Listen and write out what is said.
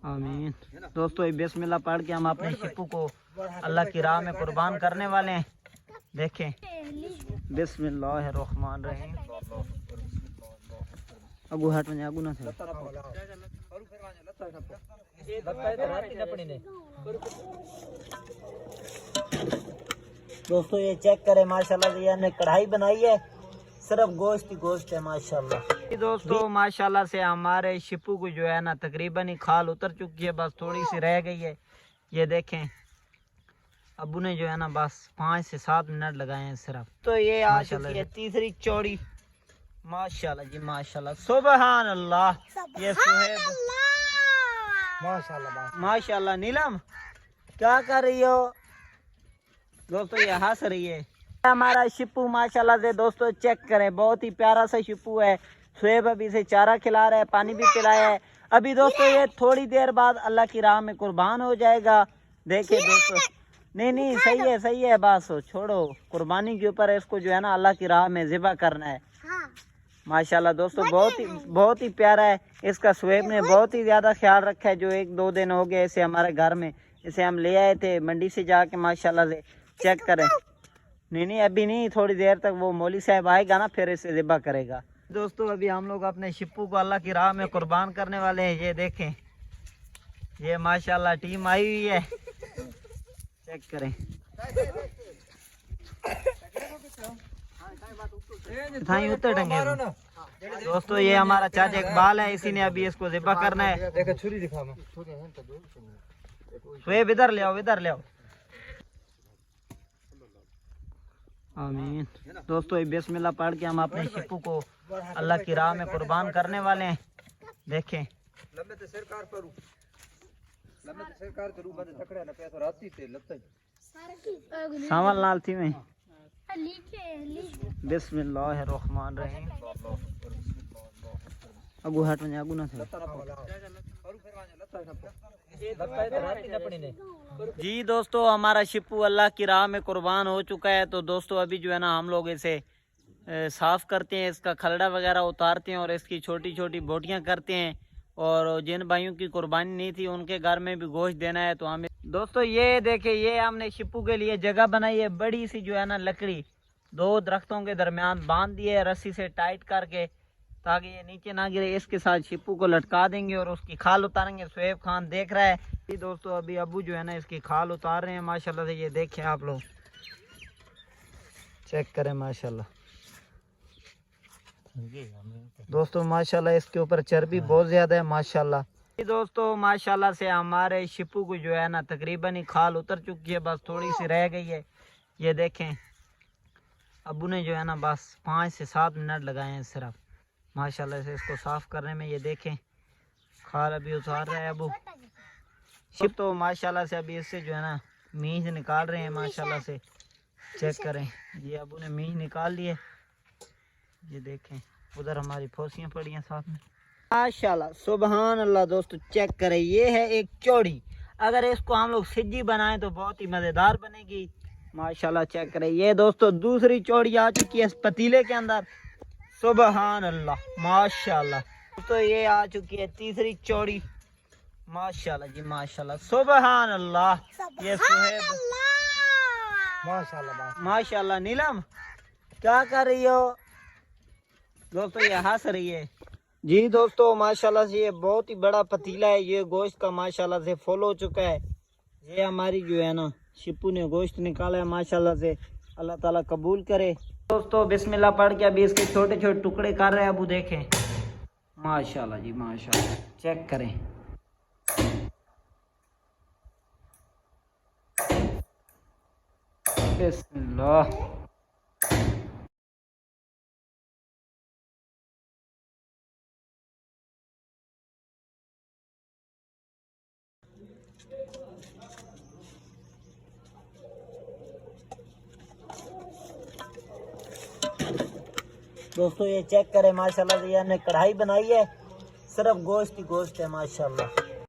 आमीन। दोस्तों बिस्मिल्लाह पढ़ के हम अपने शिपू को अल्लाह की राह में कुर्बान करने वाले हैं। देखें, बिस्मिल्लाहिर्रहमानिर्रहीम। अगू हट में अगू ना थे। दोस्तों ये चेक करें माशाल्लाह, ये हमने कढ़ाई बनाई है, सिर्फ गोश्त ही गोश्त है माशाल्लाह। दोस्तों माशाल्लाह से हमारे शिपू को जो है ना तकरीबन ही खाल उतर चुकी है, बस थोड़ी सी रह गई है। ये देखें, अबू ने जो है ना बस 5 से 7 मिनट लगाए हैं सिर्फ। तो ये आ चुकी है तीसरी चौड़ी माशाल्लाह जी माशाल्लाह, सुबहान अल्लाह। ये सुहेब माशाल्लाह माशाल्लाह। नीलम क्या कर रही हो? दोस्तों ये हंस रही है। हमारा शिपू माशाल्लाह से दोस्तों चेक करें, बहुत ही प्यारा सा शिपू है। सुहेब अभी से चारा खिला रहा है, पानी भी पिलाया है। अभी दोस्तों ये थोड़ी देर बाद अल्लाह की राह में कुर्बान हो जाएगा। देखिए दोस्तों, नहीं सही है बस छोड़ो, कुर्बानी के ऊपर इसको जो है ना अल्लाह की राह में ज़िबा करना है। माशाल्लाह दोस्तों बहुत ही प्यारा है। इसका सुहेब ने बहुत ही ज़्यादा ख्याल रखा है। जो 1-2 दिन हो गए इसे हमारे घर में, इसे हम ले आए थे मंडी से जाके माशाल्लाह से। चेक करें, नहीं अभी नहीं, थोड़ी देर तक वो मौली साहब आएगा ना फिर इसे ज़िबा करेगा। दोस्तों अभी हम लोग अपने शिप्पू को अल्लाह की राह में कुर्बान करने वाले हैं। ये देखें, ये माशाल्लाह टीम आई हुई है। चेक करें, उतर टंगे। दोस्तों ये हमारा चाचा इकबाल है, इसी ने अभी इसको ज़िबा करना है। छुरी दिखा, सुहेब इधर ले आओ। आमीन। दोस्तों बिस्मिल्लाह पढ़ के हम अपने शिपू को अल्लाह की राह में कुर्बान करने वाले हैं। देखें, सावल नाल थी में। बिस्मिल्लाहिर्रहमानिर्रहीम। अगू हट में अगू ना थे। जी दोस्तों हमारा शिपू अल्लाह की राह में कुर्बान हो चुका है। तो दोस्तों अभी जो है ना हम लोग इसे साफ़ करते हैं, इसका खलड़ा वगैरह उतारते हैं और इसकी छोटी छोटी बोटियां करते हैं। और जिन भाइयों की कुर्बानी नहीं थी उनके घर में भी गोश्त देना है। तो हमें दोस्तों ये देखें, ये हमने शिपू के लिए जगह बनाई है, बड़ी सी जो है ना लकड़ी 2 दरख्तों के दरमियान बांध दी है रस्सी से टाइट करके, ताकि ये नीचे ना गिरे। इसके साथ शिपू को लटका देंगे और उसकी खाल उतारेंगे। सुहेब खान देख रहा है। जी दोस्तों अभी अबू जो है ना इसकी खाल उतार रहे हैं माशाल्लाह से। ये देखें आप लोग, चेक करें माशाल्लाह। दोस्तों माशाल्लाह इसके ऊपर चर्बी बहुत ज्यादा है माशाल्लाह। जी दोस्तों माशाल्लाह से हमारे शिपू को जो है ना तकरीबन ही खाल उतर चुकी है, बस थोड़ी सी रह गई है। ये देखें, अबू ने जो है ना बस 5 से 7 मिनट लगाए हैं सिर्फ माशाल्लाह से इसको साफ करने में। ये देखें, खाल अभी उतार रहा है अबू शिप। तो माशाल्लाह से अभी इससे जो है ना मींज निकाल रहे हैं माशाल्लाह से। चेक करें, ये अबू ने मींज निकाल लिए। ये देखें, उधर हमारी फौसियाँ पड़ी हैं साथ में माशाल्लाह, सुबहान अल्लाह। दोस्तों चेक करें, ये है एक चौड़ी। अगर इसको हम लोग सिज्जी बनाएं तो बहुत ही मज़ेदार बनेगी माशाल्लाह। चेक करें, ये दोस्तों दूसरी चौड़ी आ चुकी है इस पतीले के अंदर। सुबहान अल्लाह माशाल्लाह। तो ये आ चुकी है तीसरी चौड़ी माशाल्लाह जी माशाल्लाह, सुबहान अल्लाह। ये सुहेब माशाल्लाह। नीलम क्या कर रही हो? दोस्तों ये हंस रही है। जी दोस्तों माशाल्लाह से ये बहुत ही बड़ा पतीला है। ये गोश्त का माशाल्लाह से फुल हो चुका है। ये हमारी जो है ना शिपू ने गोश्त निकाला है माशाल्लाह से, अल्लाह ताला कबूल करे। दोस्तों बिस्मिल्लाह पढ़ के अभी इसके छोटे छोटे टुकड़े कर रहे हैं अबू। देखें माशाल्लाह जी माशाल्लाह, चेक करें। बिस्मिल्लाह। दोस्तों ये चेक करें माशाल्लाह से, ये हमने कढ़ाई बनाई है, सिर्फ गोश्त ही गोश्त है माशाल्लाह।